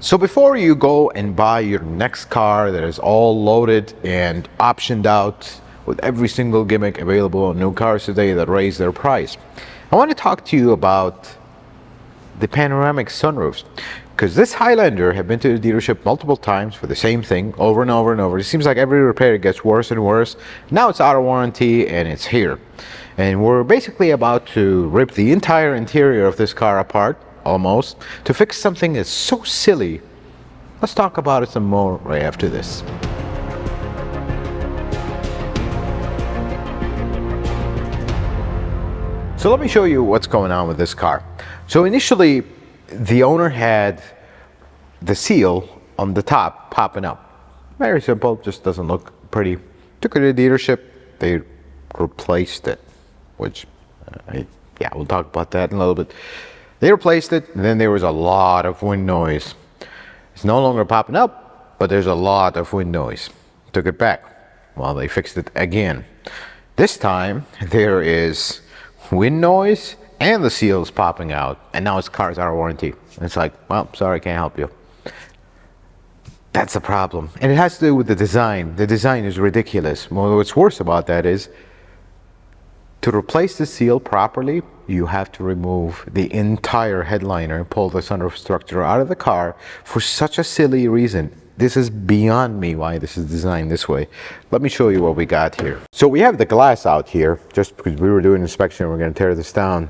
So before you go and buy your next car that is all loaded and optioned out with every single gimmick available on new cars today that raise their price, I want to talk to you about the panoramic sunroofs, because this Highlander have been to the dealership multiple times for the same thing over and over and over. It seems like every repair gets worse and worse. Now it's out of warranty and it's here, and we're basically about to rip the entire interior of this car apart almost to fix something that's so silly. Let's talk about it some more right after this. So let me show you what's going on with this car. So initially, the owner had the seal on the top popping up. Very simple, just doesn't look pretty. Took it to the dealership, they replaced it, which, yeah, we'll talk about that in a little bit. They replaced it, and then there was a lot of wind noise. It's no longer popping up, but there's a lot of wind noise. Took it back. Well, they fixed it again. This time, there is wind noise and the seal's popping out, and now his car's out of warranty. And it's like, well, sorry, can't help you. That's the problem. And it has to do with the design. The design is ridiculous. Well, what's worse about that is, to replace the seal properly, you have to remove the entire headliner and pull the sunroof structure out of the car for such a silly reason. This is beyond me why this is designed this way. Let me show you what we got here. So we have the glass out here, just because we were doing an inspection, we're going to tear this down.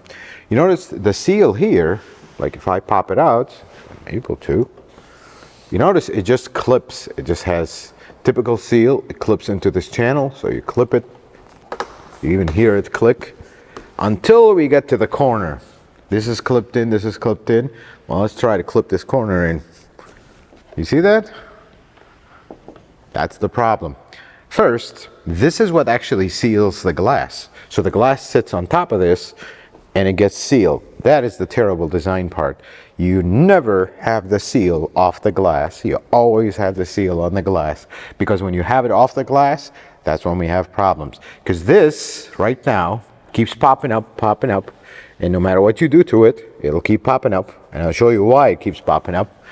You notice the seal here, like if I pop it out, I'm able to, you notice it just clips. It just has typical seal. It clips into this channel, so you clip it. You even hear it click until we get to the corner. This is clipped in, this is clipped in. Well, let's try to clip this corner in. You see that? That's the problem. First, this is what actually seals the glass. So the glass sits on top of this and it gets sealed. That is the terrible design part. You never have the seal off the glass. You always have the seal on the glass, because when you have it off the glass, that's when we have problems. Because this right now keeps popping up, and no matter what you do to it, it'll keep popping up, and I'll show you why it keeps popping up.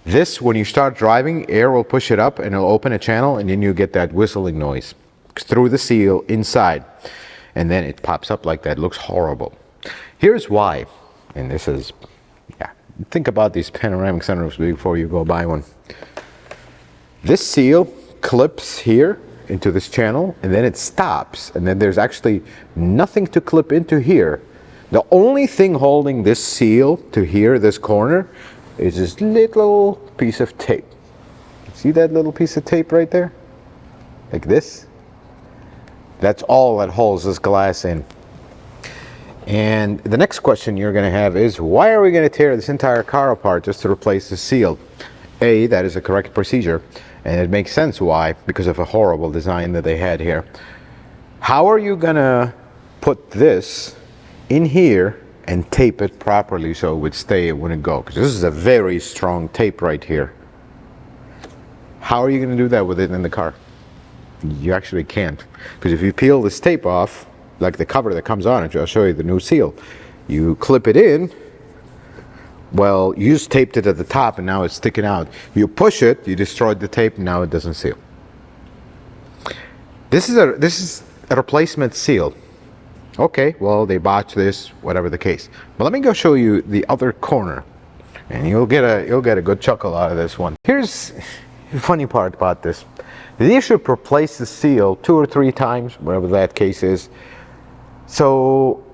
This, when you start driving, air will push it up and it'll open a channel, and then you get that whistling noise through the seal inside, and then it pops up like that. It looks horrible. Here's why, and this is, yeah, think about these panoramic sunroofs before you go buy one. This seal clips here into this channel, and then it stops, and then there's actually nothing to clip into here. The only thing holding this seal to here, this corner, is this little piece of tape. See that little piece of tape right there? Like this? That's all that holds this glass in. And the next question you're going to have is, why are we going to tear this entire car apart just to replace the seal? A, that is a correct procedure, and it makes sense why, because of a horrible design that they had here. How are you going to put this in here and tape it properly so it would stay, it wouldn't go? Because this is a very strong tape right here. How are you going to do that with it in the car? You actually can't, because if you peel this tape off, like the cover that comes on it, I'll show you the new seal, you clip it in. Well, you just taped it at the top and now it's sticking out. You push it, you destroyed the tape, and now it doesn't seal. This is a replacement seal. Okay, well, they botched this, whatever the case. But let me go show you the other corner, and you'll get a good chuckle out of this one. Here's the funny part about this. The dealership replaced the seal 2 or 3 times, whatever that case is. So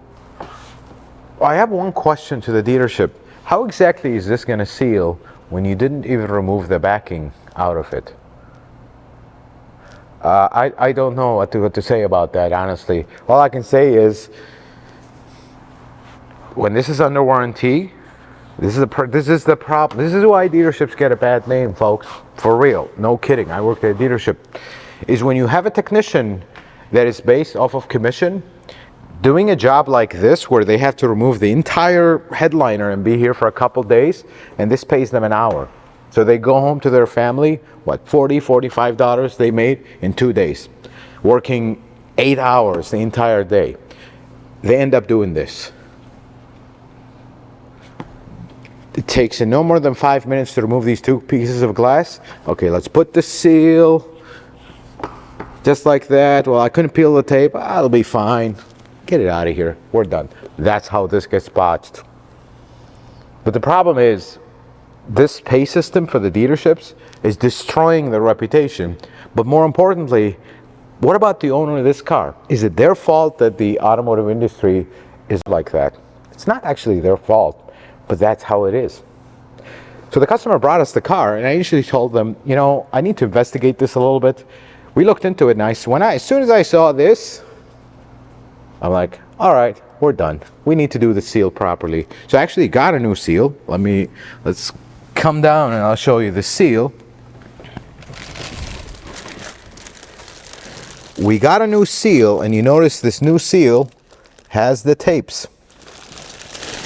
I have one question to the dealership. How exactly is this going to seal when you didn't even remove the backing out of it? I don't know what to say about that, honestly. All I can say is, when this is under warranty, this is the problem. This is why dealerships get a bad name, folks. For real, no kidding. I worked at a dealership. Is when you have a technician that is based off of commission, doing a job like this where they have to remove the entire headliner and be here for a couple days, and this pays them an hour. So they go home to their family, what, $40, $45 they made in 2 days, working 8 hours the entire day. They end up doing this. It takes no more than 5 minutes to remove these two pieces of glass. Okay, let's put the seal just like that. Well, I couldn't peel the tape. I'll be fine. Get it out of here. We're done. That's how this gets botched. But the problem is, this pay system for the dealerships is destroying their reputation. But more importantly, what about the owner of this car? Is it their fault that the automotive industry is like that? It's not actually their fault, but that's how it is. So the customer brought us the car, and I initially told them, you know, I need to investigate this a little bit. We looked into it, and as soon as I saw this, I'm like, all right, we're done. We need to do the seal properly. So I actually got a new seal. Let's come down and I'll show you the seal. We got a new seal, and you notice this new seal has the tapes.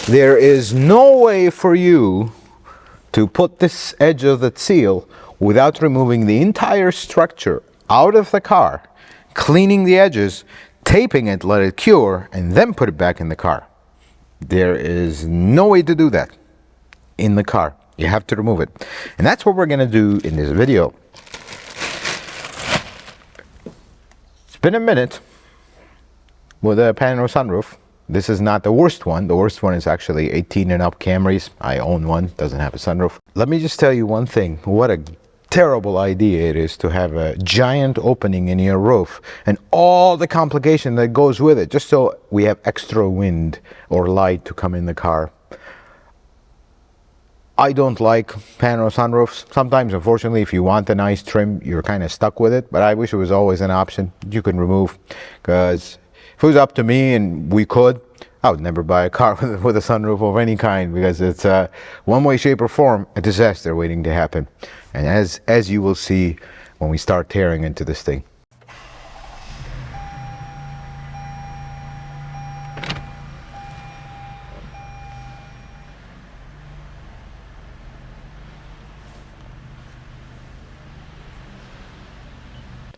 There is no way for you to put this edge of the seal without removing the entire structure out of the car, cleaning the edges, taping it, let it cure, and then put it back in the car. There is no way to do that in the car. You have to remove it. And that's what we're going to do in this video. It's been a minute with a Panoramic sunroof. This is not the worst one. The worst one is actually 18 and up Camrys. I own one, doesn't have a sunroof. Let me just tell you one thing. What a terrible idea it is to have a giant opening in your roof and all the complication that goes with it, just so we have extra wind or light to come in the car. I don't like panoramic sunroofs. Sometimes, unfortunately, if you want a nice trim, you're kind of stuck with it, but I wish it was always an option you can remove, because if it was up to me and we could, I would never buy a car with a sunroof of any kind, because it's one way, shape, or form a disaster waiting to happen. And as you will see when we start tearing into this thing.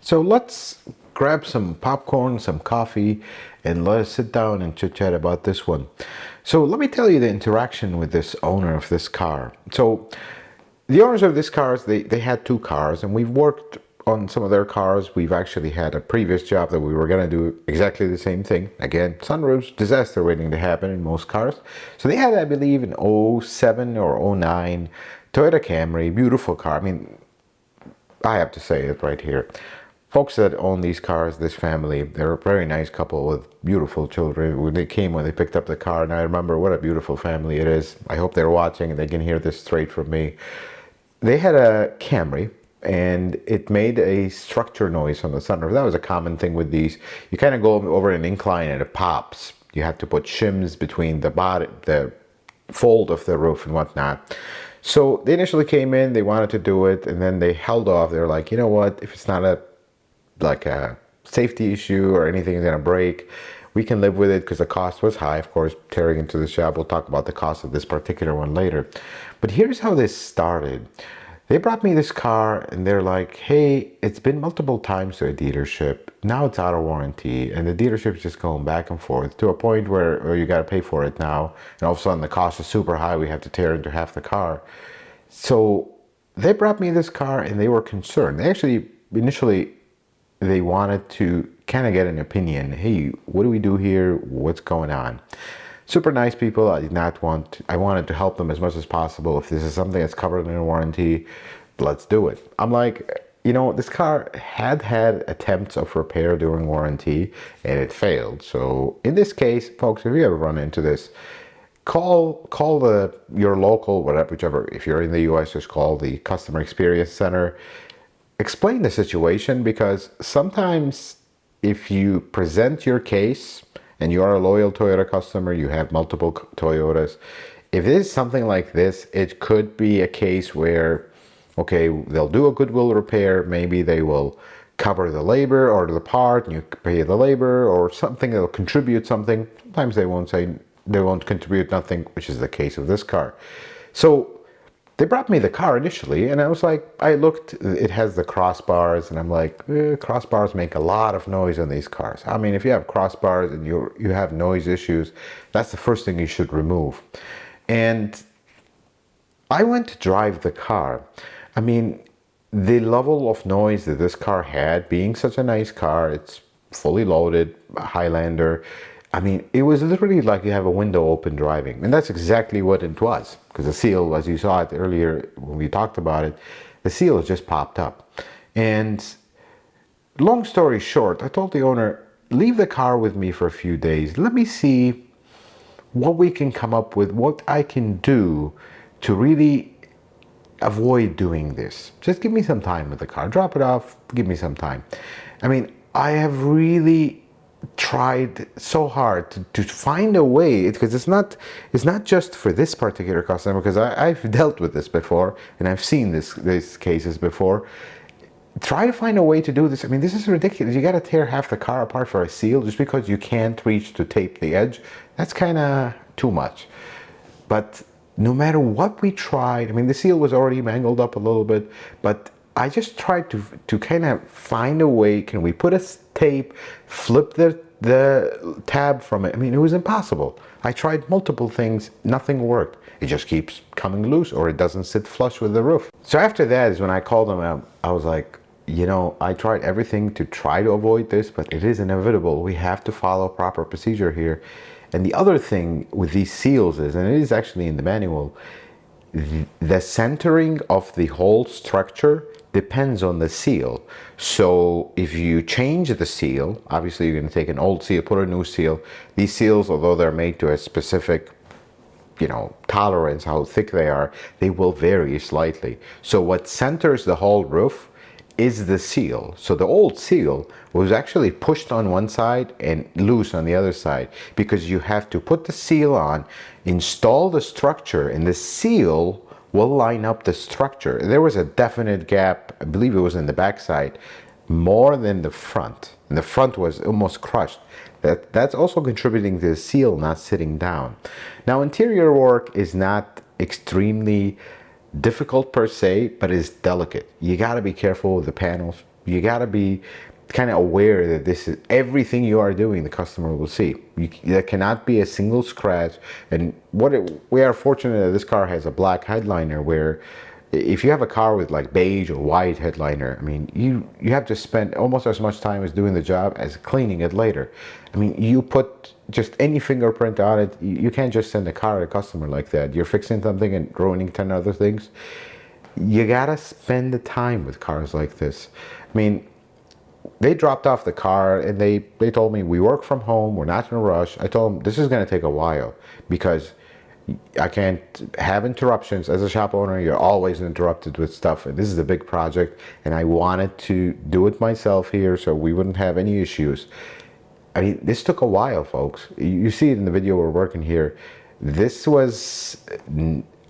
So let's grab some popcorn, some coffee, and let us sit down and chit chat about this one. So let me tell you the interaction with this owner of this car. So the owners of this cars, they had two cars, and we've worked on some of their cars. We've actually had a previous job that we were going to do exactly the same thing. Again, sunroofs, disaster waiting to happen in most cars. So they had, I believe, an 07 or 09 Toyota Camry, beautiful car. I mean, I have to say it right here. Folks that own these cars, this family, they're a very nice couple with beautiful children. When they picked up the car, and I remember what a beautiful family it is. I hope they're watching and they can hear this straight from me. They had a Camry, and it made a structure noise on the sunroof. That was a common thing with these. You kind of go over an incline and it pops. You have to put shims between the body, the fold of the roof and whatnot. So they initially came in, they wanted to do it, and then they held off. They're like, you know what, if it's not a safety issue or anything is going to break, we can live with it, because the cost was high. Of course, tearing into the shop, we'll talk about the cost of this particular one later. But here's how this started. They brought me this car, and they're like, hey, it's been multiple times to a dealership. Now it's out of warranty, and the dealership's just going back and forth to a point where you got to pay for it now. And all of a sudden, the cost is super high. We have to tear into half the car. So they brought me this car, and they were concerned. They actually, initially, they wanted to kind of get an opinion. Hey, what do we do here? What's going on? Super nice people. I wanted to help them as much as possible. If this is something that's covered in a warranty, let's do it. I'm like, you know, this car had attempts of repair during warranty, and it failed. So in this case, folks, if you ever run into this, call your local, whichever, if you're in the US, just call the customer experience center. Explain the situation, because sometimes if you present your case and you are a loyal Toyota customer, you have multiple Toyotas, if it is something like this, it could be a case where, okay, they'll do a goodwill repair, maybe they will cover the labor or the part and you pay the labor, or something, they'll contribute something. Sometimes they won't contribute nothing, which is the case of this car. So they brought me the car initially, and I was like, I looked, it has the crossbars, and I'm like, crossbars make a lot of noise on these cars. I mean, if you have crossbars and you have noise issues, that's the first thing you should remove. And I went to drive the car. I mean, the level of noise that this car had, being such a nice car, it's fully loaded, Highlander. I mean, it was literally like you have a window open driving. And that's exactly what it was. Because the seal, as you saw it earlier when we talked about it, the seal has just popped up. And long story short, I told the owner, leave the car with me for a few days. Let me see what we can come up with, what I can do to really avoid doing this. Just give me some time with the car. Drop it off, give me some time. I mean, I have really tried so hard to find a way, because it's not just for this particular customer, because I've dealt with this before and I've seen these cases before. Try to find a way to do this. I mean, this is ridiculous. You got to tear half the car apart for a seal just because you can't reach to tape the edge. That's kind of too much. But no matter what we tried, I mean, the seal was already mangled up a little bit, but I just tried to kind of find a way. Can we put a tape, flip the tab from it? I mean, it was impossible. I tried multiple things, nothing worked. It just keeps coming loose, or it doesn't sit flush with the roof. So after that is when I called them out. I was like, you know, I tried everything to try to avoid this, but it is inevitable. We have to follow proper procedure here. And the other thing with these seals is, and it is actually in the manual, the centering of the whole structure depends on the seal. So if you change the seal, obviously you're going to take an old seal, put a new seal. These seals, although they're made to a specific, you know, tolerance, how thick they are, they will vary slightly. So what centers the whole roof is the seal. So the old seal was actually pushed on one side and loose on the other side, because you have to put the seal on, install the structure, and the seal will line up the structure. There was a definite gap, I believe it was in the back side, more than the front. And the front was almost crushed. That's also contributing to the seal not sitting down. Now, interior work is not extremely difficult per se, but it's delicate. You got to be careful with the panels. You got to be kind of aware that this is everything you are doing, the customer will see. There cannot be a single scratch. And we are fortunate that this car has a black headliner, where if you have a car with like beige or white headliner, I mean, you have to spend almost as much time as doing the job as cleaning it later. I mean, you put just any fingerprint on it, you can't just send a car to a customer like that. You're fixing something and ruining 10 other things. You gotta spend the time with cars like this. I mean, they dropped off the car and they told me, we work from home, we're not in a rush. I told them this is gonna take a while, because I can't have interruptions. As a shop owner, you're always interrupted with stuff, and this is a big project, and I wanted to do it myself here so we wouldn't have any issues. I mean, this took a while, folks. You see it in the video we're working here. This was,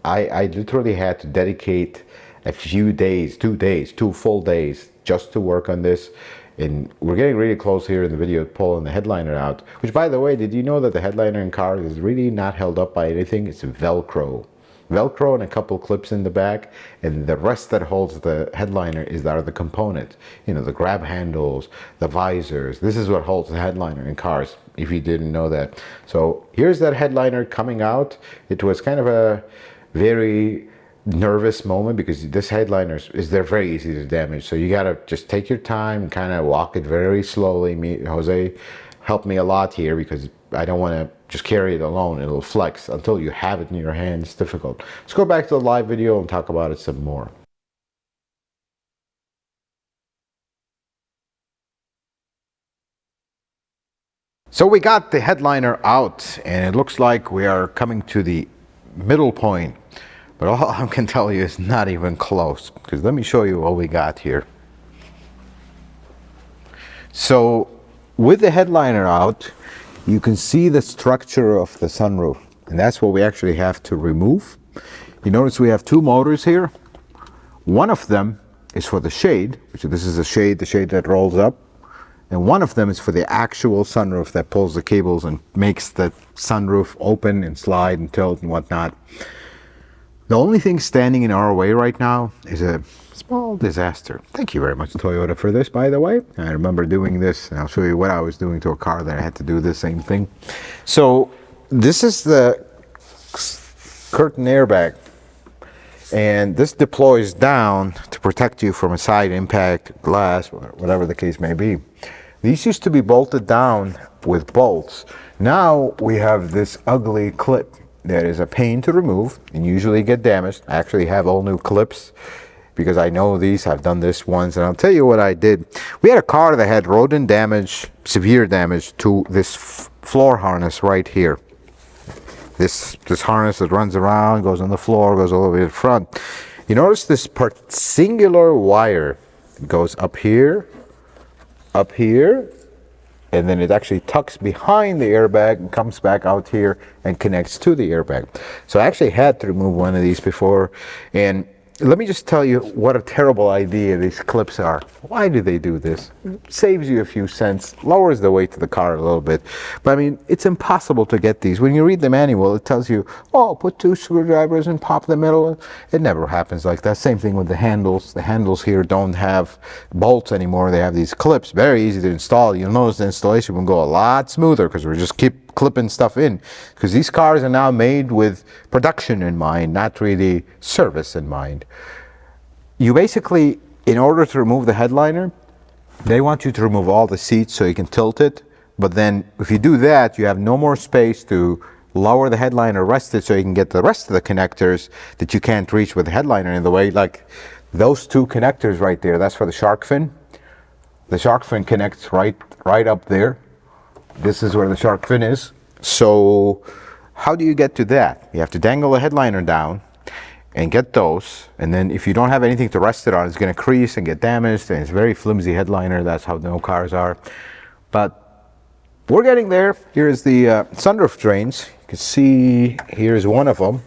I literally had to dedicate a few days, 2 full days, just to work on this. And we're getting really close here in the video pulling the headliner out, which, by the way, did you know that the headliner in cars is really not held up by anything? It's Velcro and a couple clips in the back, and the rest that holds the headliner are the components. You know, the grab handles, the visors. This is what holds the headliner in cars, if you didn't know that. So here's that headliner coming out. It was kind of a very nervous moment, because this headliner they're very easy to damage, so you gotta just take your time and kind of walk it very slowly. Jose helped me a lot here, because I don't want to just carry it alone. It'll flex until you have it in your hand. It's difficult. Let's go back to the live video and talk about it some more. So we got the headliner out, and it looks like we are coming to the middle point. But all I can tell you is not even close, because let me show you what we got here. So with the headliner out, you can see the structure of the sunroof, and that's what we actually have to remove. You notice we have 2 motors here. One of them is for the shade, which this is the shade that rolls up, and one of them is for the actual sunroof that pulls the cables and makes the sunroof open and slide and tilt and whatnot. The only thing standing in our way right now is a small disaster. Thank you very much, Toyota, for this, by the way. I remember doing this, and I'll show you what I was doing to a car that I had to do the same thing. So this is the curtain airbag. And this deploys down to protect you from a side impact, glass, or whatever the case may be. These used to be bolted down with bolts. Now we have this ugly clip that is a pain to remove and usually get damaged. I actually have all new clips because I know these. I've done this once, and I'll tell you what I did. We had a car that had rodent damage, severe damage to this floor harness right here. This harness that runs around, goes on the floor, goes all the way to the front. You notice this singular wire goes up here, and then it actually tucks behind the airbag and comes back out here and connects to the airbag. So I actually had to remove one of these before, and let me just tell you what a terrible idea these clips are. Why do they do this? It saves you a few cents, lowers the weight of the car a little bit. But I mean, it's impossible to get these. When you read the manual, it tells you, oh, put 2 screwdrivers and pop the middle. It never happens like that. Same thing with the handles. The handles here don't have bolts anymore. They have these clips. Very easy to install. You'll notice the installation will go a lot smoother because we just keep clipping stuff in, because these cars are now made with production in mind, not really service in mind. You basically, in order to remove the headliner, they want you to remove all the seats so you can tilt it, but then if you do that, you have no more space to lower the headliner, rest it, so you can get the rest of the connectors that you can't reach with the headliner in the way. Like those 2 connectors right there, that's for the shark fin. The shark fin connects right up there. This is where the shark fin is. So how do you get to that? You have to dangle the headliner down and get those, and then if you don't have anything to rest it on, it's going to crease and get damaged, and it's a very flimsy headliner. That's how no cars are. But we're getting there. Here's the sunroof drains. You can see here's one of them.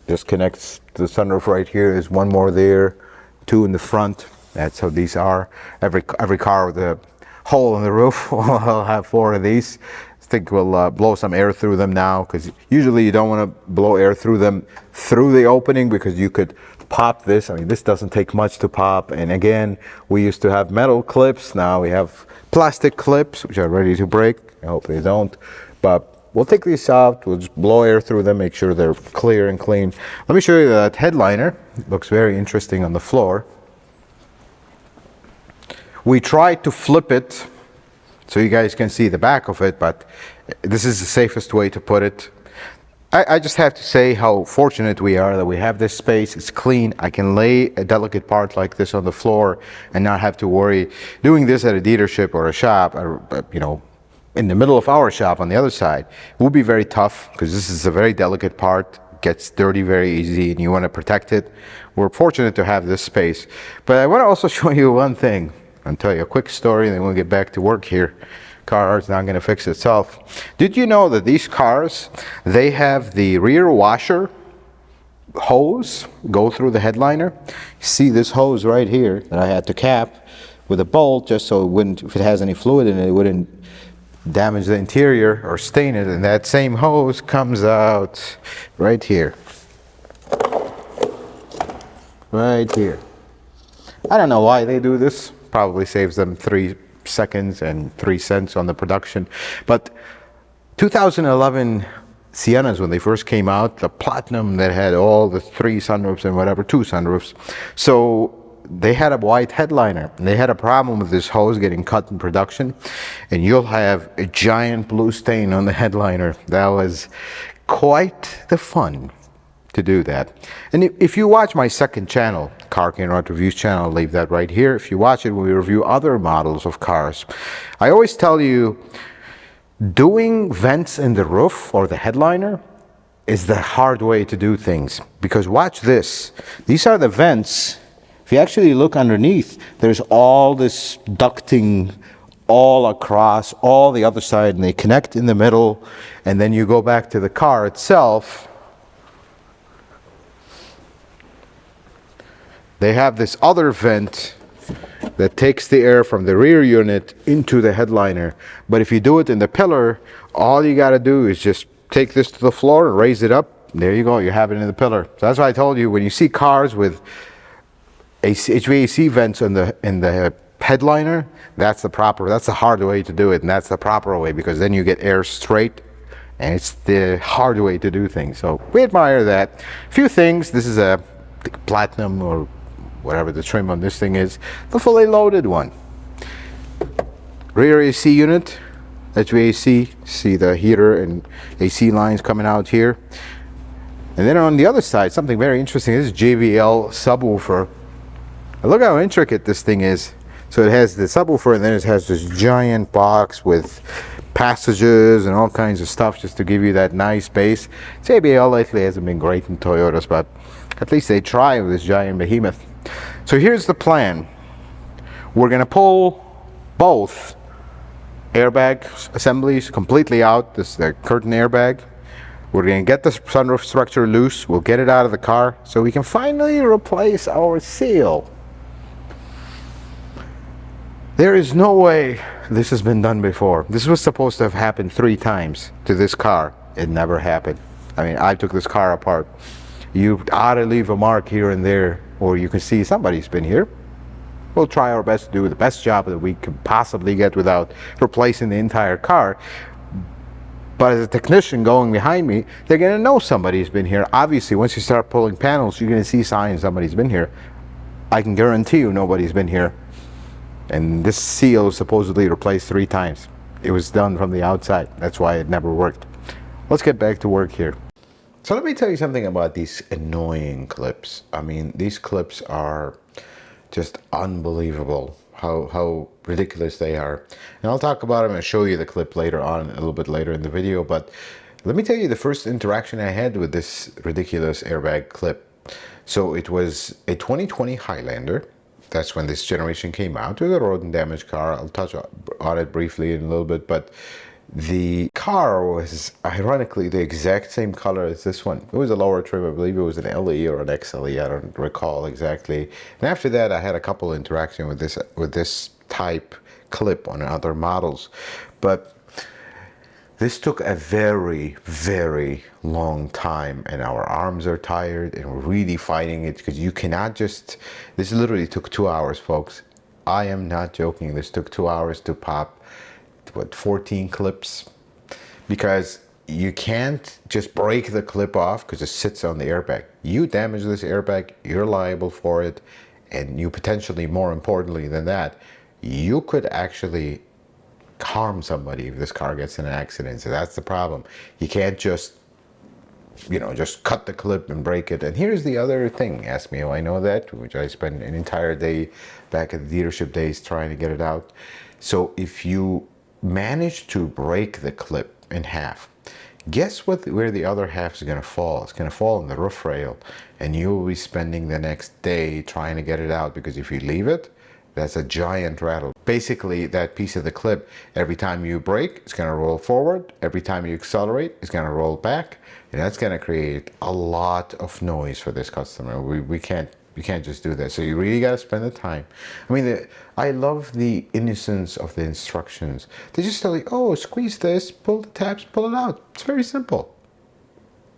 Just connects to the sunroof right here. There's one more there, 2 in the front. That's how these are. Every car with a hole in the roof will have 4 of these. I think we'll blow some air through them now, because usually you don't want to blow air through them through the opening, because you could pop this. I mean, this doesn't take much to pop. And again, we used to have metal clips. Now we have plastic clips, which are ready to break. I hope they don't. But we'll take these out. We'll just blow air through them, make sure they're clear and clean. Let me show you that headliner. It looks very interesting on the floor. We tried to flip it so you guys can see the back of it, but this is the safest way to put it. I just have to say how fortunate we are that we have this space. It's clean. I can lay a delicate part like this on the floor and not have to worry. Doing this at a dealership or a shop, or, you know, in the middle of our shop on the other side, it will be very tough, because this is a very delicate part. It gets dirty very easy, and you want to protect it. We're fortunate to have this space. But I want to also show you one thing. I'll tell you a quick story, and then we'll get back to work here. Car is not going to fix itself. Did you know that these cars, they have the rear washer hose go through the headliner? See this hose right here that I had to cap with a bolt, just so it wouldn't, if it has any fluid in it, it wouldn't damage the interior or stain it. And that same hose comes out right here. Right here. I don't know why they do this. Probably saves them 3 seconds and 3 cents on the production. But 2011 Siennas, when they first came out, the Platinum that had all the 3 sunroofs and whatever, 2 sunroofs. So they had a white headliner, and they had a problem with this hose getting cut in production, and you'll have a giant blue stain on the headliner. That was quite the fun to do that. And if you watch my second channel, Car Care Auto Reviews channel, I'll leave that right here. If you watch it, we review other models of cars. I always tell you, doing vents in the roof or the headliner is the hard way to do things, because watch this. These are the vents. If you actually look underneath, there's all this ducting all across, all the other side, and they connect in the middle, and then you go back to the car itself. They have this other vent that takes the air from the rear unit into the headliner. But if you do it in the pillar, all you got to do is just take this to the floor and raise it up. There you go, you have it in the pillar. So that's why I told you, when you see cars with HVAC vents in the headliner, that's the hard way to do it, and that's the proper way, because then you get air straight and it's the hard way to do things. So we admire that. A few things. This is a platinum or whatever the trim on this thing is, the fully loaded one. Rear AC unit, HVAC. See the heater and AC lines coming out here. And then on the other side, something very interesting. This is JBL subwoofer. And look how intricate this thing is. So it has the subwoofer, and then it has this giant box with passages and all kinds of stuff just to give you that nice bass. JBL lately hasn't been great in Toyotas, but at least they try with this giant behemoth. So here's the plan. We're gonna pull both airbag assemblies completely out. This is the curtain airbag. We're gonna get the sunroof structure loose. We'll get it out of the car so we can finally replace our seal. There is no way this has been done before. This was supposed to have happened 3 times to this car. It never happened. I mean, I took this car apart. You ought to leave a mark here and there, or you can see somebody's been here. We'll try our best to do the best job that we can possibly get without replacing the entire car. But as a technician going behind me, they're gonna know somebody's been here. Obviously, once you start pulling panels, you're gonna see signs somebody's been here. I can guarantee you nobody's been here. And this seal was supposedly replaced 3 times. It was done from the outside. That's why it never worked. Let's get back to work here. So let me tell you something about these annoying clips. I mean, these clips are just unbelievable how ridiculous they are. And I'll talk about them and show you the clip later on, a little bit later in the video. But let me tell you the first interaction I had with this ridiculous airbag clip. So it was a 2020 Highlander. That's when this generation came out. It was a road and damaged car. I'll touch on it briefly in a little bit, but the car was ironically the exact same color as this one. It was a lower trim. I believe it was an LE or an XLE. I don't recall exactly. And after that, I had a couple interaction with this type clip on other models, but this took a very, very long time, and our arms are tired, and we're really fighting it because you cannot just. This literally took 2 hours, folks. I am not joking. This took 2 hours to pop, what, 14 clips, because you can't just break the clip off because it sits on the airbag. You damage this airbag, you're liable for it, and you potentially, more importantly than that, you could actually harm somebody if this car gets in an accident. So that's the problem. You can't just, just cut the clip and break it. And here's the other thing. Ask me how I know that, which I spent an entire day back at the dealership days trying to get it out. So if you manage to break the clip in half, guess where the other half is going to fall? It's going to fall on the roof rail, and you'll be spending the next day trying to get it out, because if you leave it, that's a giant rattle. Basically, that piece of the clip, every time you brake, it's going to roll forward. Every time you accelerate, it's going to roll back. And that's going to create a lot of noise for this customer. We can't just do that. So you really got to spend the time. I mean, I love the innocence of the instructions. They just tell you, oh, squeeze this, pull the tabs, pull it out. It's very simple.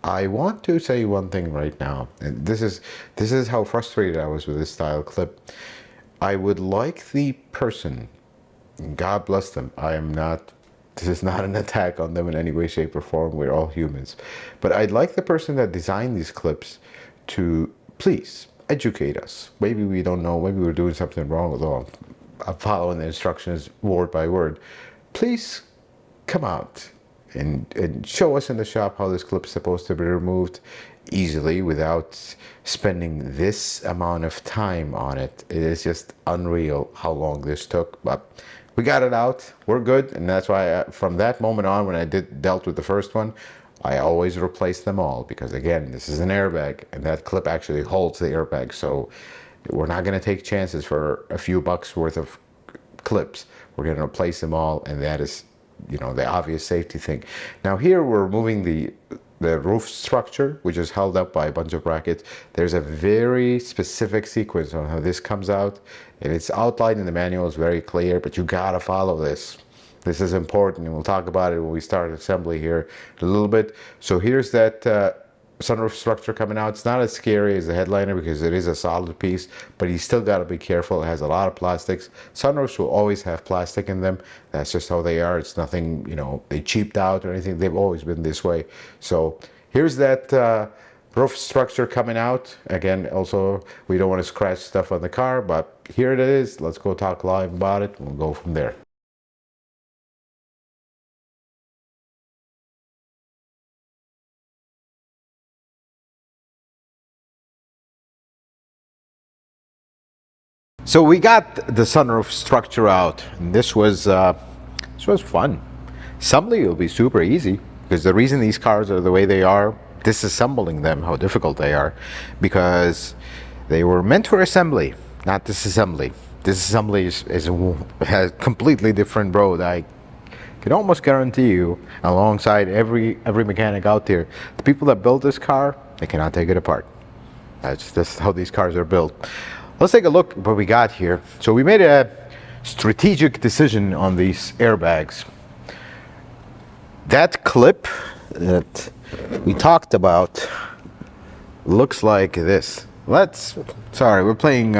I want to say one thing right now. And this is how frustrated I was with this style clip. I would like the person, God bless them, this is not an attack on them in any way, shape, or form, we're all humans. But I'd like the person that designed these clips to please educate us. Maybe we don't know, maybe we're doing something wrong, although I'm following the instructions word by word. Please come out and show us in the shop how this clip is supposed to be removed easily without spending this amount of time on it. It is just unreal how long this took, but we got it out. We're good, and that's why from that moment on, when I dealt with the first one, I always replace them all, because again, this is an airbag, and that clip actually holds the airbag, so we're not going to take chances for a few bucks worth of clips. We're going to replace them all, and that is, the obvious safety thing. Now here we're removing the roof structure, which is held up by a bunch of brackets. There's a very specific sequence on how this comes out, and it's outlined in the manual. It's very clear, but you gotta follow this. This is important, and we'll talk about it when we start assembly here in a little bit. So here's that sunroof structure coming out. It's not as scary as the Headliner because it is a solid piece, but you still got to be careful. It has a lot of plastics. Sunroofs will always have plastic in them. That's just how they are. It's nothing, you know, they cheaped out or anything. They've always been this way. So here's that roof structure coming out. Again, also, we don't want to scratch stuff on the car, but here it is. Let's go talk live about it. We'll go from there. So we got the sunroof structure out, and this was fun. Assembly will be super easy because the reason these cars are the way they are, disassembling them, how difficult they are, because they were meant for assembly, not disassembly. Disassembly is a completely different road. I can almost guarantee you, alongside every mechanic out there, the people that build this car, they cannot take it apart. That's just how these cars are built. Let's take a look at what we got here. So we made a strategic decision on these airbags. That clip that we talked about looks like this. Sorry, we're playing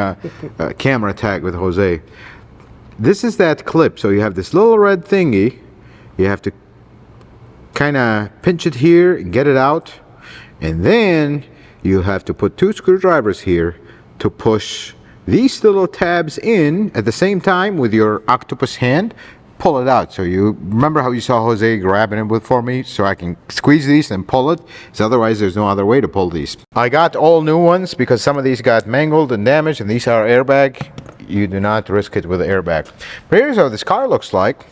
camera tag with Jose. This is that clip. So you have this little red thingy. You have to kind of pinch it here and get it out. And then you have to put 2 screwdrivers here to push these little tabs in at the same time with your octopus hand. Pull it out. So you remember how you saw Jose grabbing it for me, so I can squeeze these and pull it, because otherwise there's no other way to pull these. I got all new ones because some of these got mangled and damaged, and these are airbag. You do not risk it with an airbag. But here's how this car looks like.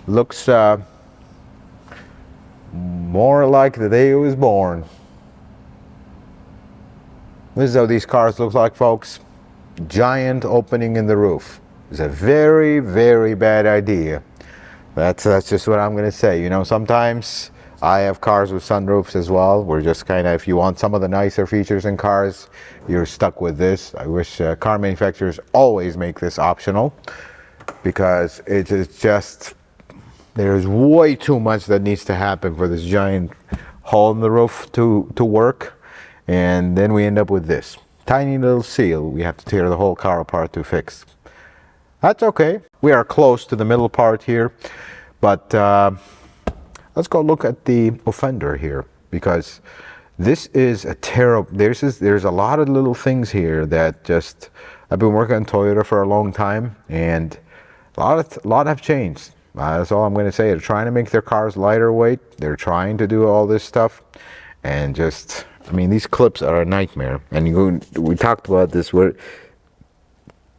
Looks more like the day it was born. This is how these cars look like, folks. Giant opening in the roof. It's a very, very bad idea. That's just what I'm going to say. You know, sometimes I have cars with sunroofs as well. We're just kind of, if you want some of the nicer features in cars, you're stuck with this. I wish car manufacturers always make this optional, because it is just, there's way too much that needs to happen for this giant hole in the roof to work. And then we end up with this tiny little seal we have to tear the whole car apart to fix. That's okay. We are close to the middle part here, but let's go look at the offender here, because this is a terrible, there's a lot of little things here that just, I've been working on Toyota for a long time, and a lot have changed. That's all I'm going to say. They're trying to make their cars lighter weight. They're trying to do all this stuff, and just, I mean, these clips are a nightmare. And we talked about this, where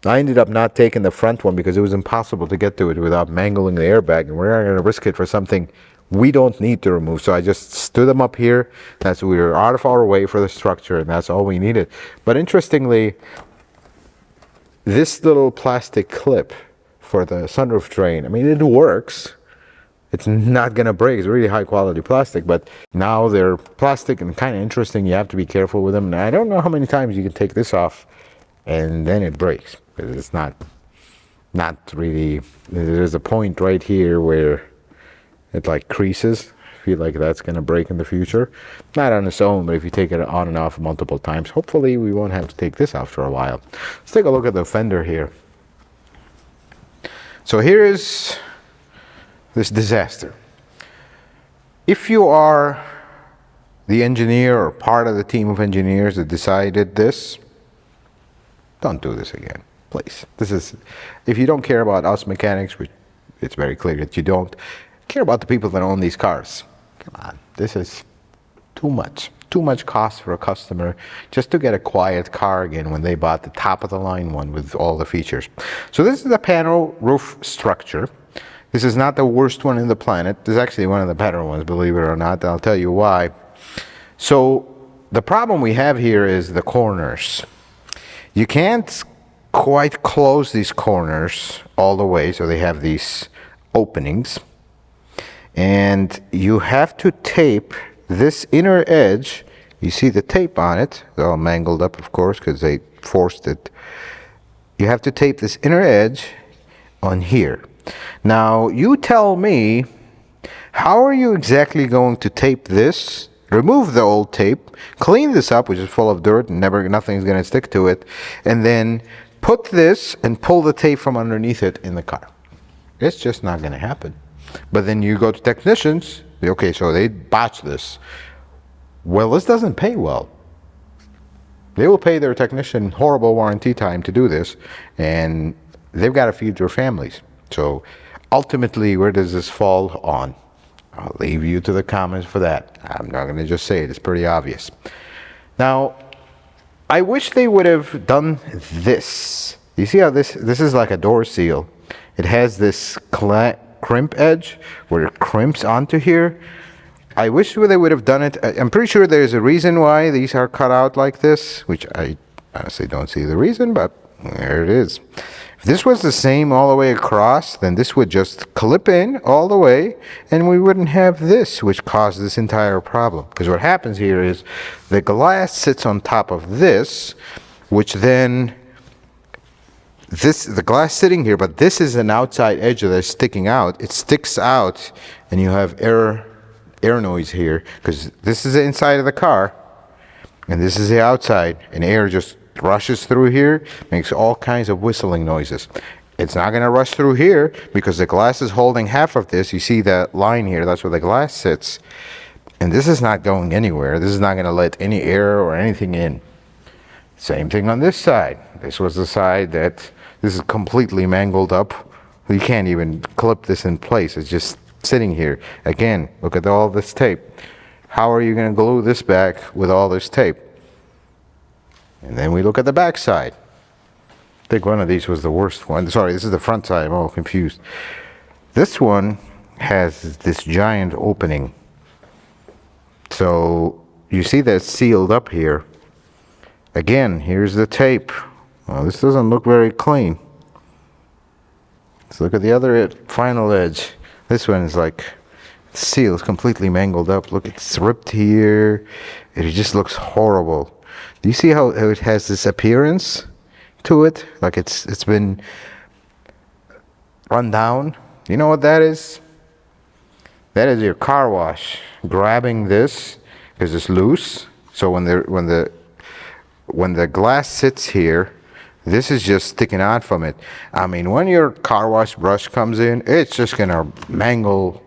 I ended up not taking the front one because it was impossible to get to it without mangling the airbag, and we're not going to risk it for something we don't need to remove. So I just stood them up here. We were out of our way for the structure, and that's all we needed. But interestingly, this little plastic clip for the sunroof drain, I mean, it works. It's not going to break. It's really high quality plastic, but now they're plastic and kind of interesting. You have to be careful with them. And I don't know how many times you can take this off and then it breaks, because it's not really, there's a point right here where it like creases. I feel like that's going to break in the future. Not on its own, but if you take it on and off multiple times, hopefully we won't have to take this off for a while. Let's take a look at the fender here. So here is this disaster. If you are the engineer or part of the team of engineers that decided this, don't do this again, please. This is, if you don't care about us mechanics, which it's very clear that you don't, care about the people that own these cars. Come on, this is too much cost for a customer just to get a quiet car again when they bought the top of the line one with all the features. So this is a panel roof structure. This is not the worst one in the planet. This is actually one of the better ones, believe it or not. I'll tell you why. So the problem we have here is the corners. You can't quite close these corners all the way, so they have these openings. And you have to tape this inner edge. You see the tape on it. It's all mangled up, of course, because they forced it. You have to tape this inner edge on here. Now, you tell me, how are you exactly going to tape this remove the old tape, clean this up, which is full of dirt and nothing's going to stick to it, and then put this and pull the tape from underneath it in the car. It's just not going to happen. But then you go to technicians, okay, so they botched this. Well, this doesn't pay well. They will pay their technician horrible warranty time to do this, and they've got to feed their families. So ultimately, where does this fall on? I'll leave you to the comments for that. I'm not going to just say it. It's pretty obvious. Now, I wish they would have done this. You see how this is like a door seal. It has this crimp edge where it crimps onto here. I wish they would have done it. I'm pretty sure there's a reason why these are cut out like this, which I honestly don't see the reason, but there it is. If this was the same all the way across, then this would just clip in all the way, and we wouldn't have this, which caused this entire problem. Because what happens here is the glass sits on top of this, which then the glass sitting here, but this is an outside edge that is sticking out. It sticks out, and you have air noise here, because this is the inside of the car, and this is the outside, and air just rushes through here, makes all kinds of whistling noises. It's not going to rush through here because the glass is holding half of this. You see that line here, that's where the glass sits, and this is not going anywhere. This is not going to let any air or anything in. Same thing on this side. This was the side that this is completely mangled up. You can't even clip this in place. It's just sitting here. Again, look at all this tape. How are you going to glue this back with all this tape? And then we look at the back side. I think one of these was the worst one. Sorry, this is the front side. I'm all confused. This one has this giant opening. So you see that it's sealed up here. Again, here's the tape. Well, this doesn't look very clean. Let's look at the other final edge. This one is like sealed, completely mangled up. Look, it's ripped here. It just looks horrible. Do you see how it has this appearance to it? Like it's been run down. You know what that is? That is your car wash grabbing this because it's loose. So when the glass sits here, this is just sticking out from it. I mean, when your car wash brush comes in, it's just gonna mangle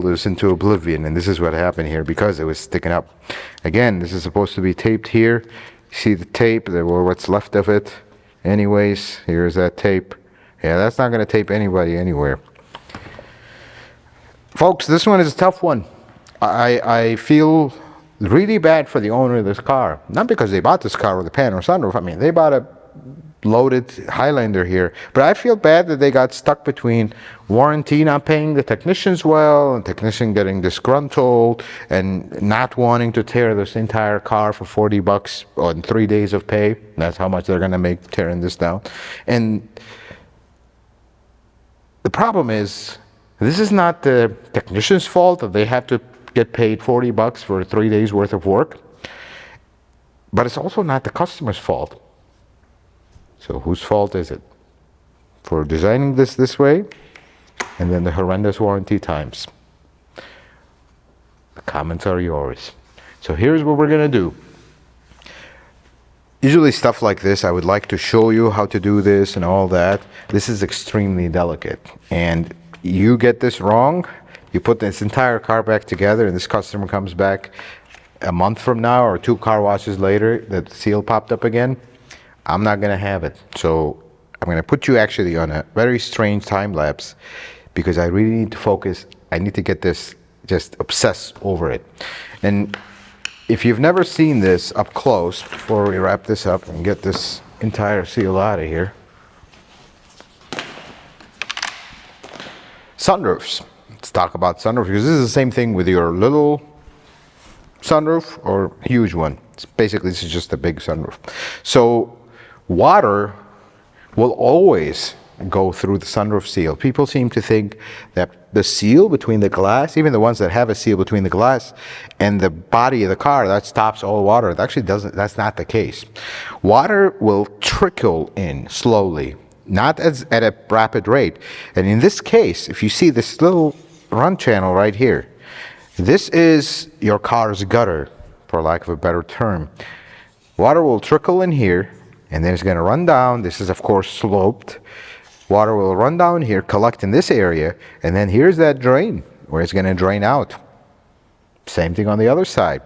this into oblivion. And this is what happened here because it was sticking up. Again, this is supposed to be taped here. See the tape, or what's left of it. Anyways, here's that tape. Yeah, that's not gonna tape anybody anywhere. Folks, this one is a tough one. I feel really bad for the owner of this car. Not because they bought this car with a Panoramic Sun Roof. I mean, they bought a loaded Highlander here, but I feel bad that they got stuck between warranty not paying the technicians well, and technician getting disgruntled and not wanting to tear this entire car for $40 on 3 days of pay. That's how much they're going to make tearing this down. And the problem is, this is not the technician's fault that they have to get paid $40 for 3 days worth of work, but it's also not the customer's fault. So whose fault is it for designing this way, and then the horrendous warranty times? The comments are yours. So here's what we're gonna do. Usually stuff like this, I would like to show you how to do this and all that. This is extremely delicate, and you get this wrong, you put this entire car back together, and this customer comes back a month from now or 2 car washes later, the seal popped up again. I'm not gonna have it. So I'm gonna put you actually on a very strange time lapse because I really need to focus. I need to get this, just obsess over it. And if you've never seen this up close, before we wrap this up and get this entire seal out of here. Sunroofs. Let's talk about sunroofs, because this is the same thing with your little sunroof or huge one. It's basically, this is just a big sunroof. So water will always go through the sunroof seal. People seem to think that the seal between the glass, even the ones that have a seal between the glass and the body of the car, that stops all water. It actually doesn't. That's not the case. Water will trickle in slowly, not at a rapid rate. And in this case, if you see this little run channel right here, This is your car's gutter, for lack of a better term. Water will trickle in here, and then it's going to run down. This is, of course, sloped. Water will run down here, collect in this area, and then here's that drain where it's going to drain out. Same thing on the other side.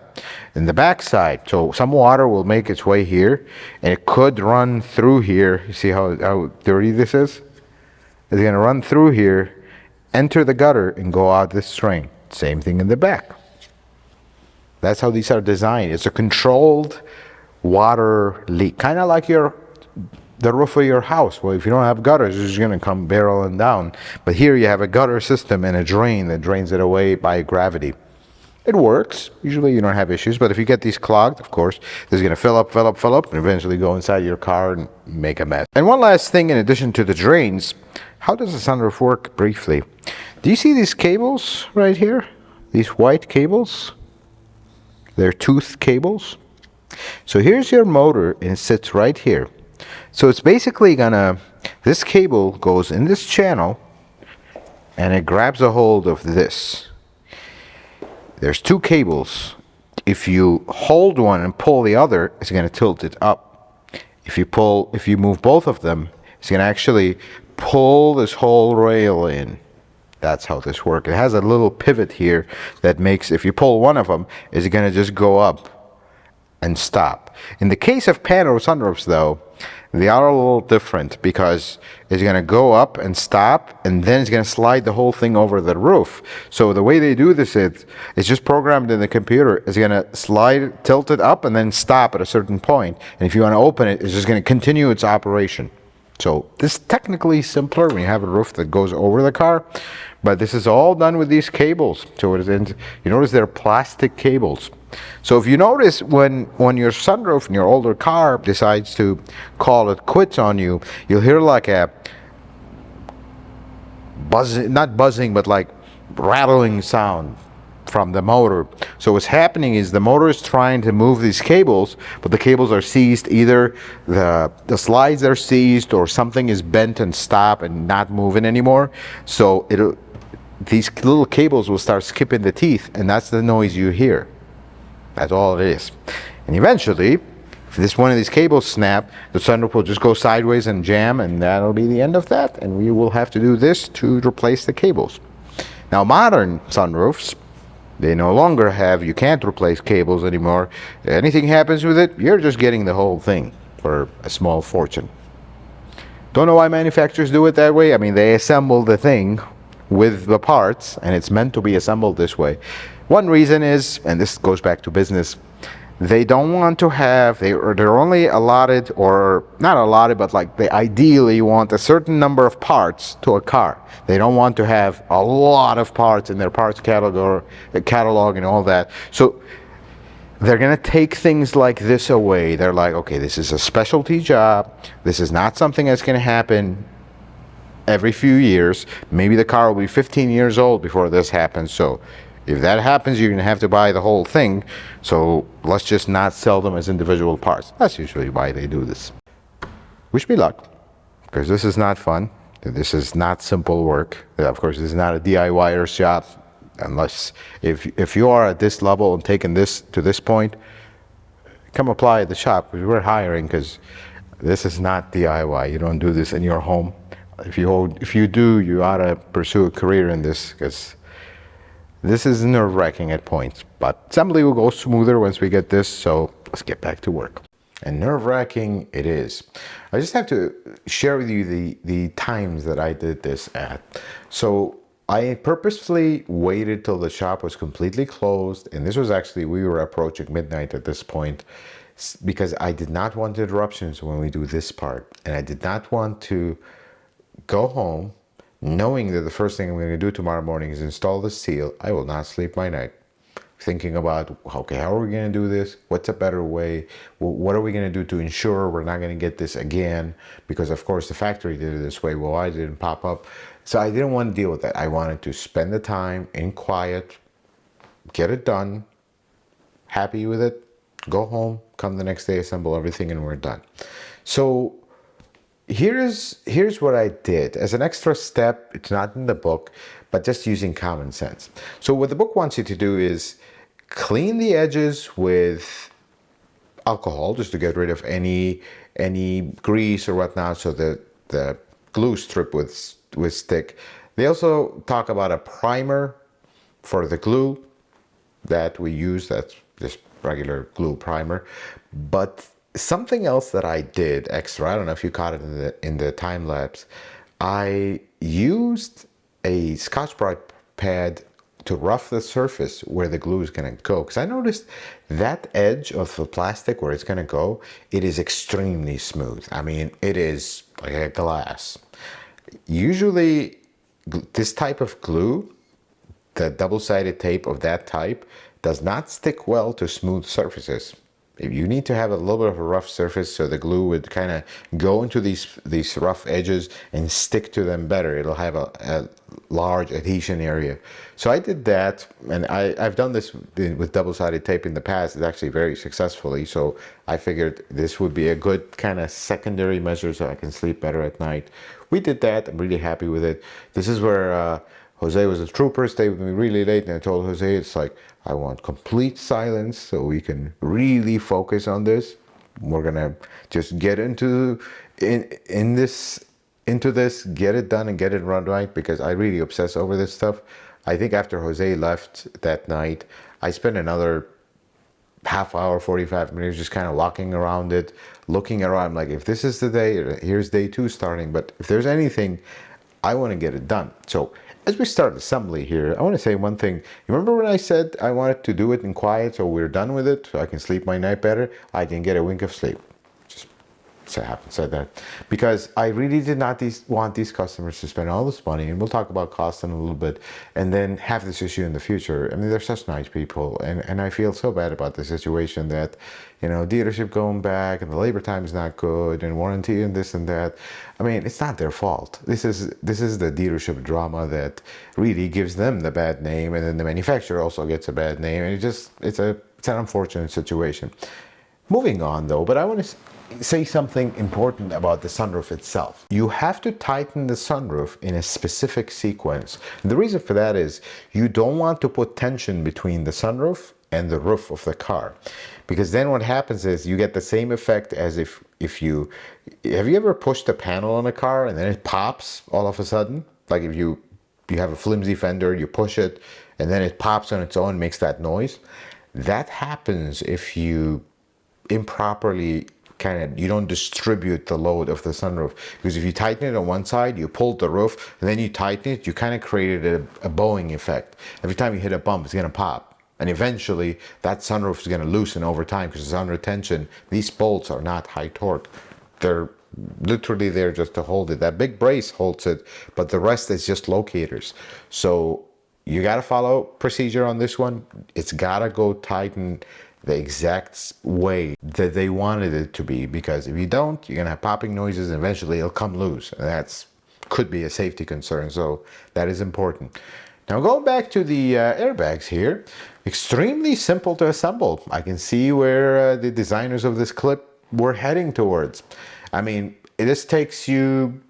In the back side, so some water will make its way here, and it could run through here. You see how dirty this is? It's going to run through here, enter the gutter, and go out this drain. Same thing in the back. That's how these are designed. It's a controlled water leak, kind of like the roof of your house. Well, if you don't have gutters, it's just going to come barreling down. But here you have a gutter system and a drain that drains it away by gravity. It works. Usually you don't have issues, but if you get these clogged, of course, this is going to fill up, and eventually go inside your car and make a mess. And one last thing, in addition to the drains, how does the sunroof work briefly? Do you see these cables right here? These white cables? They're toothed cables. So here's your motor, and it sits right here. So it's basically this cable goes in this channel, and it grabs a hold of this. There's two cables. If you hold one and pull the other, it's going to tilt it up. If you move both of them, it's going to actually pull this whole rail in. That's how this works. It has a little pivot here that makes, if you pull one of them, it's going to just go up and stop. In the case of Panoramic sunroofs, though, they are a little different because it's going to go up and stop, and then it's going to slide the whole thing over the roof. So the way they do this is, it's just programmed in the computer. It's going to slide, tilt it up, and then stop at a certain point. And if you want to open it, it's just going to continue its operation. So this is technically simpler when you have a roof that goes over the car, but this is all done with these cables. So it is you notice they're plastic cables. So if you notice when your sunroof in your older car decides to call it quits on you, you'll hear like a buzzing, not buzzing, but like rattling sound from the motor. So what's happening is the motor is trying to move these cables, but the cables are seized. Either the slides are seized, or something is bent and stopped and not moving anymore. So these little cables will start skipping the teeth, and that's the noise you hear. That's all it is. And eventually, if this one of these cables snap, the sunroof will just go sideways and jam, and that'll be the end of that, and we will have to do this to replace the cables. Now, modern sunroofs, they no longer have, you can't replace cables anymore. Anything happens with it, you're just getting the whole thing for a small fortune. Don't know why manufacturers do it that way. I mean, they assemble the thing with the parts, and it's meant to be assembled this way. One reason is, and this goes back to business, they don't want to have, they're only allotted, or not allotted, but like they ideally want a certain number of parts to a car. They don't want to have a lot of parts in their parts catalog and all that. So they're going to take things like this away. They're like, okay, this is a specialty job. This is not something that's going to happen every few years. Maybe the car will be 15 years old before this happens. So if that happens, you're going to have to buy the whole thing. So let's just not sell them as individual parts. That's usually why they do this. Wish me luck, because this is not fun. This is not simple work. Of course, this is not a DIYer's job, unless if you are at this level and taking this to this point, come apply at the shop, because we're hiring, because this is not DIY. You don't do this in your home. If you do, you ought to pursue a career in this, because this is nerve-wracking at points, but assembly will go smoother once we get this, so let's get back to work. And nerve-wracking it is. I just have to share with you the times that I did this at. So I purposefully waited till the shop was completely closed, and this was actually, we were approaching midnight at this point, because I did not want interruptions when we do this part, and I did not want to go home knowing that the first thing I'm going to do tomorrow morning is install the seal. I will not sleep my night thinking about, okay, how are we going to do this? What's a better way? What are we going to do to ensure we're not going to get this again? Because of course the factory did it this way. Well, I didn't pop up. So I didn't want to deal with that. I wanted to spend the time in quiet, get it done, happy with it, go home, come the next day, assemble everything, and we're done. So here's what I did as an extra step. It's not in the book, but just using common sense. So what the book wants you to do is clean the edges with alcohol, just to get rid of any grease or whatnot, so that the glue strip would stick. They also talk about a primer for the glue that we use, that's just regular glue primer. But something else that I did extra, I don't know if you caught it in the time lapse, I used a Scotch-Brite pad to rough the surface where the glue is going to go, because I noticed that edge of the plastic where it's going to go, it is extremely smooth. I mean, it is like a glass. Usually this type of glue, the double-sided tape of that type, does not stick well to smooth surfaces. You need to have a little bit of a rough surface so the glue would kind of go into these rough edges and stick to them better. It'll have a large adhesion area. So I did that, and I've done this with double-sided tape in the past. It's actually very successfully. So I figured this would be a good kind of secondary measure so I can sleep better at night. We did that. I'm really happy with it. This is where Jose was a trooper, stayed with me really late, and I told Jose, it's like, I want complete silence so we can really focus on this. We're gonna just get into this, get it done and get it run right, because I really obsess over this stuff. I think after Jose left that night, I spent another half hour, 45 minutes just kind of walking around it, looking around, like, if this is the day, here's day 2 starting, but if there's anything, I want to get it done. So as we start assembly here, I want to say one thing. You remember when I said I wanted to do it in quiet so we're done with it, so I can sleep my night better? I didn't get a wink of sleep. Just said that. Because I really did not want these customers to spend all this money, and we'll talk about cost in a little bit, and then have this issue in the future. I mean, they're such nice people, and I feel so bad about the situation that, you know, dealership going back, and the labor time is not good, and warranty and this and that. I mean, it's not their fault. This is the dealership drama that really gives them the bad name, and then the manufacturer also gets a bad name, and it's an unfortunate situation. Moving on though, but I want to say something important about the sunroof itself. You have to tighten the sunroof in a specific sequence. And the reason for that is you don't want to put tension between the sunroof and the roof of the car, because then what happens is you get the same effect as if you have you ever pushed a panel on a car and then it pops all of a sudden? Like if you have a flimsy fender, you push it and then it pops on its own, makes that noise. That happens if you improperly you don't distribute the load of the sunroof, because if you tighten it on one side, you pulled the roof, and then you tighten it, you kind of created a bowing effect. Every time you hit a bump, it's going to pop, and eventually that sunroof is going to loosen over time because it's under tension. These bolts are not high torque. They're literally there just to hold it. That big brace holds it, but the rest is just locators. So you got to follow procedure on this one. It's got to go tighten the exact way that they wanted it to be, because if you don't, you're gonna have popping noises and eventually it'll come loose, and that's could be a safety concern. So that is important. Now going back to the airbags here, extremely simple to assemble. I can see where the designers of this clip were heading towards. I mean, this takes you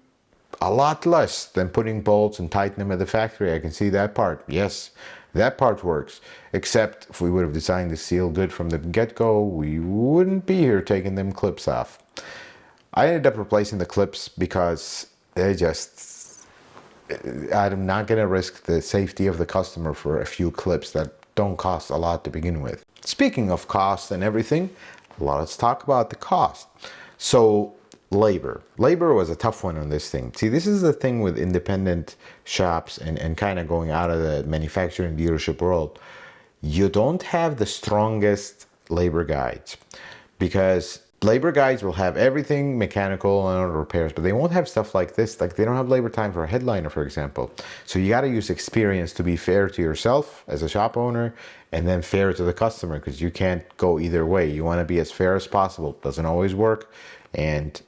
a lot less than putting bolts and tightening them at the factory. I can see that part. Yes, that part works, except if we would have designed the seal good from the get-go, we wouldn't be here taking them clips off. I ended up replacing the clips because I'm not going to risk the safety of the customer for a few clips that don't cost a lot to begin with. Speaking of cost and everything, let's talk about the cost. So labor was a tough one on this thing. See, this is the thing with independent shops and kind of going out of the manufacturing dealership world. You don't have the strongest labor guides, because labor guides will have everything mechanical and auto repairs, but they won't have stuff like this. Like they don't have labor time for a headliner, for example. So you got to use experience to be fair to yourself as a shop owner, and then fair to the customer, because you can't go either way. You want to be as fair as possible. Doesn't always work, and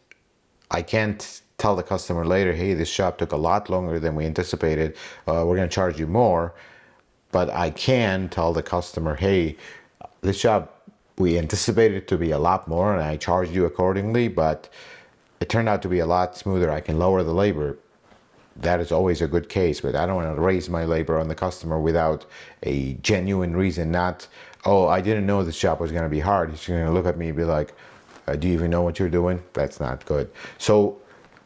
I can't tell the customer later, hey, this shop took a lot longer than we anticipated. We're going to charge you more. But I can tell the customer, hey, this shop, we anticipated it to be a lot more, and I charged you accordingly, but it turned out to be a lot smoother. I can lower the labor. that is always a good case, but I don't want to raise my labor on the customer without a genuine reason. Not, oh, I didn't know this job was going to be hard. He's going to look at me and be like, do you even know what you're doing? That's not good. So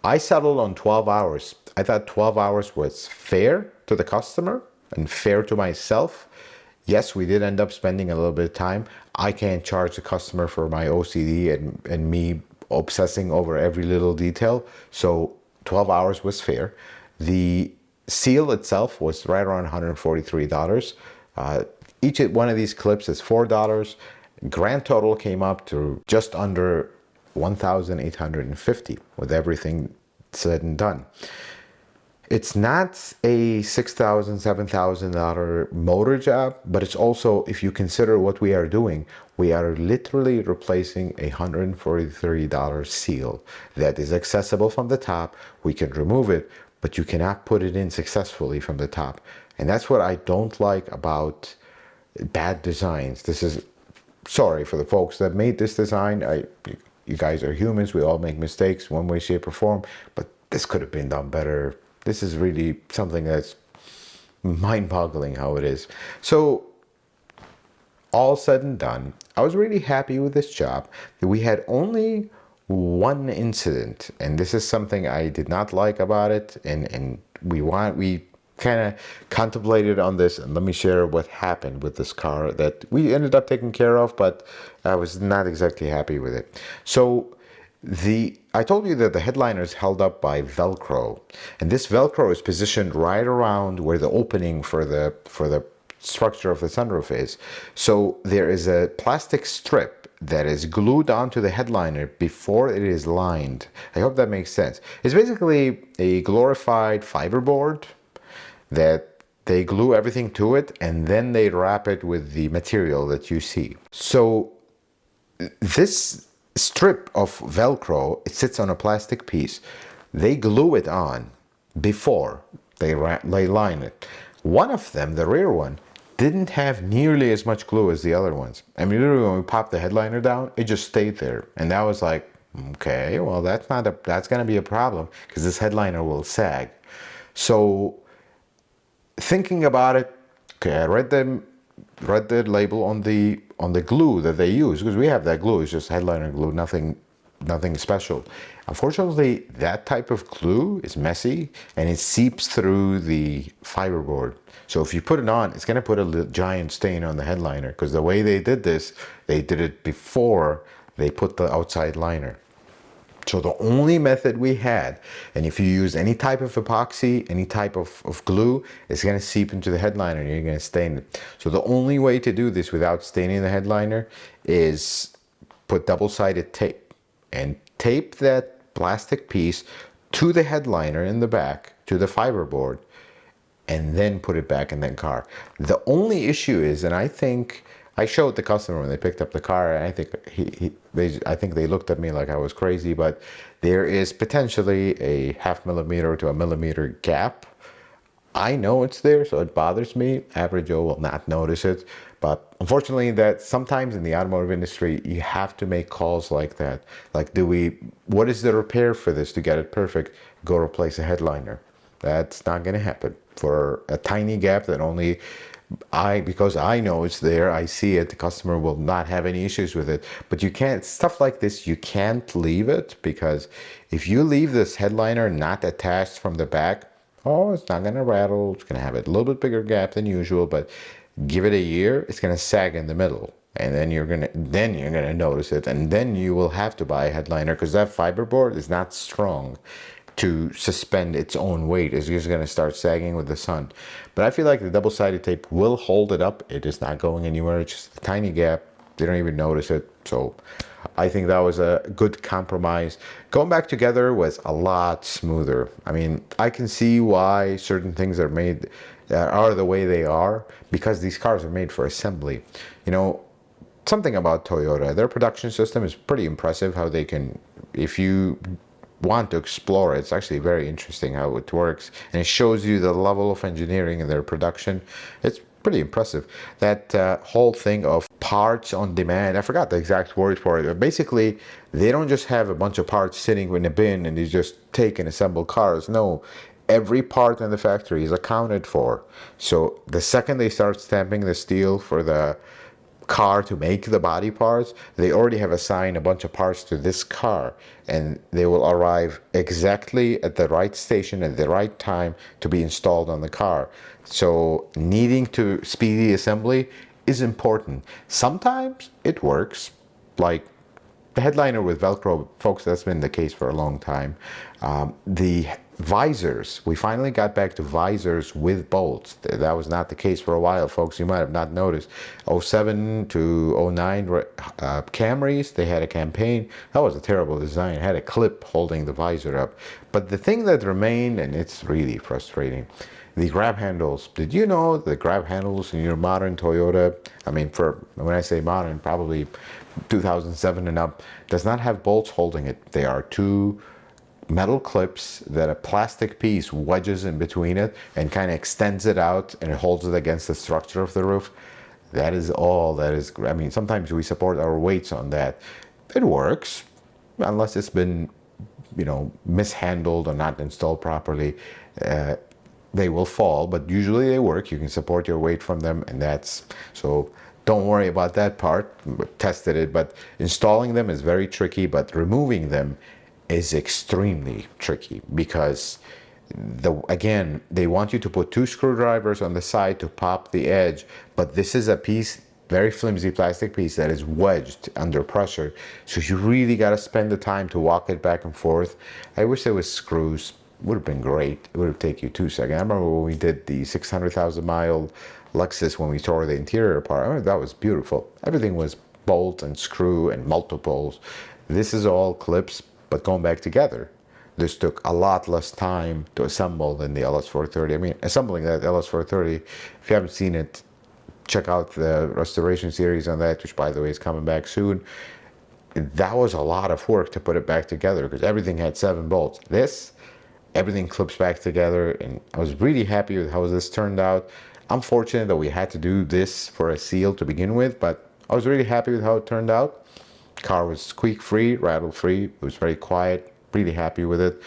I settled on 12 hours. I thought 12 hours was fair to the customer and fair to myself. Yes, we did end up spending a little bit of time. I can't charge the customer for my OCD and me obsessing over every little detail. So 12 hours was fair. The seal itself was right around $143. Each one of these clips is $4. Grand total came up to just under $1,850 with everything said and done. It's not a $6,000, $7,000 motor job, but it's also, if you consider what we are doing, we are literally replacing a $143 seal that is accessible from the top. We can remove it, but you cannot put it in successfully from the top. And that's what I don't like about bad designs. This is, sorry for the folks that made this design. You guys are humans. We all make mistakes one way, shape, or form, but this could have been done better. This is really something that's mind-boggling how it is. So all said and done, I was really happy with this job. We had only one incident, and this is something I did not like about it, and we kind of contemplated on this, and let me share what happened with this car that we ended up taking care of, but I was not exactly happy with it. So I told you that the headliner is held up by Velcro, and this Velcro is positioned right around where the opening for the structure of the sunroof is. So there is a plastic strip that is glued onto the headliner before it is lined. I hope that makes sense. It's basically a glorified fiberboard that they glue everything to it, and then they wrap it with the material that you see. So this strip of Velcro, it sits on a plastic piece. They glue it on before they line it. One of them, the rear one, didn't have nearly as much glue as the other ones. I mean, literally when we popped the headliner down, it just stayed there. And that was like, okay, well, that's going to be a problem because this headliner will sag. So thinking about it, okay, I read the label on the glue that they use, because we have that glue. It's just headliner glue, nothing special. Unfortunately, that type of glue is messy and it seeps through the fiberboard. So if you put it on, it's going to put a giant stain on the headliner, because the way they did this, they did it before they put the outside liner. So the only method we had, and if you use any type of epoxy, any type of glue, it's going to seep into the headliner and you're going to stain it. So the only way to do this without staining the headliner is put double-sided tape and tape that plastic piece to the headliner in the back, to the fiberboard, and then put it back in that car. The only issue is, and I think I showed the customer when they picked up the car, and I think they looked at me like I was crazy, but there is potentially a 0.5 millimeter to 1 millimeter gap. I know it's there, so it bothers me. Average Joe will not notice it, but unfortunately, that sometimes in the automotive industry, you have to make calls like that. Like, what is the repair for this to get it perfect? Go replace a headliner. That's not going to happen for a tiny gap that only because I know it's there, I see it, the customer will not have any issues with it. But you can't, stuff like this, you can't leave it, because if you leave this headliner not attached from the back, oh, it's not going to rattle. It's going to have a little bit bigger gap than usual, but give it a year, it's going to sag in the middle. And then you're going to notice it, and then you will have to buy a headliner, because that fiberboard is not strong to suspend its own weight. It's just going to start sagging with the sun. But I feel like the double-sided tape will hold it up. It is not going anywhere. It's just a tiny gap. They don't even notice it. So I think that was a good compromise. Going back together was a lot smoother. I mean, I can see why certain things are made are the way they are, because these cars are made for assembly. You know, something about Toyota, their production system is pretty impressive. How they can, if you want to explore it, it's actually very interesting how it works, and it shows you the level of engineering in their production. It's pretty impressive. That whole thing of parts on demand, I forgot the exact word for it, but basically they don't just have a bunch of parts sitting in a bin and they just take and assemble cars. No, every part in the factory is accounted for. So the second they start stamping the steel for the car to make the body parts, they already have assigned a bunch of parts to this car, and they will arrive exactly at the right station at the right time to be installed on the car. So needing to speedy assembly is important. Sometimes it works, like the headliner with Velcro, folks, that's been the case for a long time. The visors, we finally got back to visors with bolts. That was not the case for a while, folks. You might have not noticed. 07 to 09 Camrys, they had a campaign. That was a terrible design. It had a clip holding the visor up. But the thing that remained, and it's really frustrating, the grab handles. Did you know the grab handles in your modern Toyota, I mean, for when I say modern, probably 2007 and up, does not have bolts holding it. They are two metal clips that a plastic piece wedges in between it and kind of extends it out, and it holds it against the structure of the roof. That is all that is. I mean, sometimes we support our weights on that. It works, unless it's been, you know, mishandled or not installed properly. They will fall, but usually they work. You can support your weight from them, and that's so. Don't worry about that part. We've tested it, but installing them is very tricky, but removing them is extremely tricky, because again, they want you to put two screwdrivers on the side to pop the edge, but this is a piece, very flimsy plastic piece, that is wedged under pressure, so you really got to spend the time to walk it back and forth. I wish there was screws. Would have been great. It would have taken you 2 seconds. I remember when we did the 600,000 mile Lexus, when we tore the interior apart. I mean, that was beautiful. Everything was bolt and screw and multiples. This is all clips, but going back together. This took a lot less time to assemble than the LS430. I mean, assembling that LS430, if you haven't seen it, check out the restoration series on that, which, by the way, is coming back soon. That was a lot of work to put it back together, because everything had 7 bolts. This, everything clips back together, and I was really happy with how this turned out. Unfortunate that we had to do this for a seal to begin with, but I was really happy with how it turned out. Car was squeak free, rattle free. It was very quiet. Really happy with it.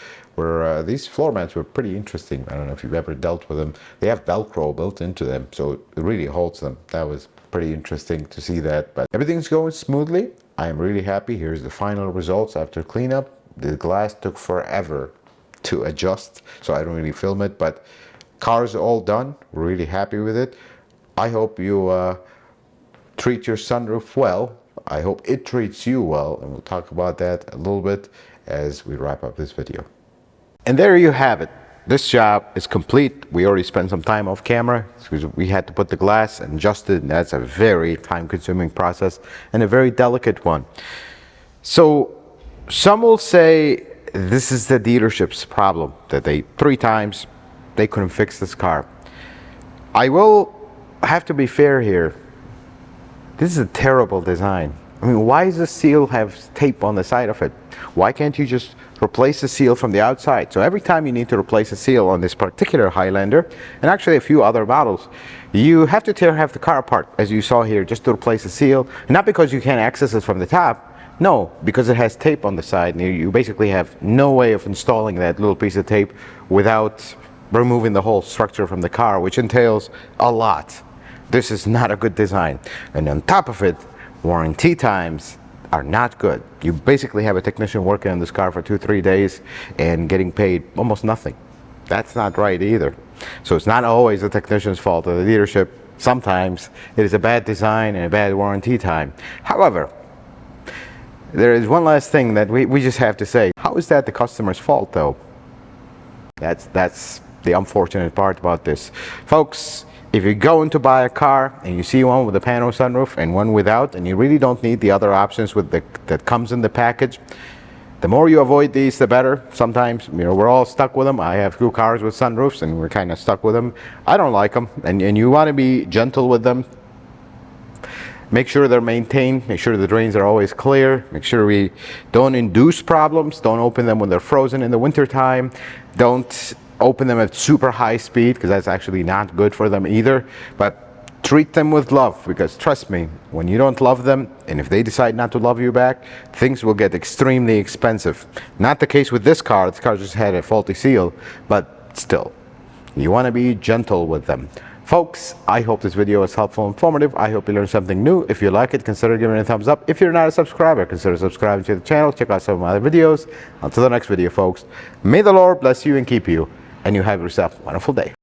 These floor mats were pretty interesting. I don't know if you've ever dealt with them. They have Velcro built into them, so it really holds them. That was pretty interesting to see that. But everything's going smoothly. I am really happy. Here's the final results after cleanup. The glass took forever to adjust, so I don't really film it, but car's all done. We're really happy with it. I hope you treat your sunroof well. I hope it treats you well, and we'll talk about that a little bit as we wrap up this video. And there you have it. This job is complete. We already spent some time off camera because we had to put the glass and adjust it, and that's a very time-consuming process and a very delicate one. So some will say this is the dealership's problem, that 3 times they couldn't fix this car. I will have to be fair here. This is a terrible design. I mean, why does the seal have tape on the side of it? Why can't you just replace the seal from the outside? So every time you need to replace a seal on this particular Highlander, and actually a few other models, you have to tear half the car apart, as you saw here, just to replace the seal. Not because you can't access it from the top. No, because it has tape on the side, and you basically have no way of installing that little piece of tape without removing the whole structure from the car, which entails a lot. This is not a good design. And on top of it, warranty times are not good. You basically have a technician working on this car for 2-3 days and getting paid almost nothing. That's not right either. So it's not always the technician's fault or the dealership. Sometimes it is a bad design and a bad warranty time. However, there is one last thing that we just have to say. How is that the customer's fault, though? That's the unfortunate part about this. Folks, if you're going to buy a car and you see one with a panoramic sunroof and one without, and you really don't need the other options that comes in the package, the more you avoid these, the better. Sometimes, you know, we're all stuck with them. I have 2 cars with sunroofs, and we're kind of stuck with them. I don't like them, and you want to be gentle with them. Make sure they're maintained. Make sure the drains are always clear. Make sure we don't induce problems. Don't open them when they're frozen in the wintertime. Don't open them at super high speed, because that's actually not good for them either. But treat them with love, because trust me, when you don't love them, and if they decide not to love you back, things will get extremely expensive. Not the case with this car. This car just had a faulty seal, but still, you want to be gentle with them. Folks, I hope this video was helpful and informative. I hope you learned something new. If you like it, consider giving it a thumbs up. If you're not a subscriber, consider subscribing to the channel. Check out some of my other videos. Until the next video, folks, may the Lord bless you and keep you, and you have yourself a wonderful day.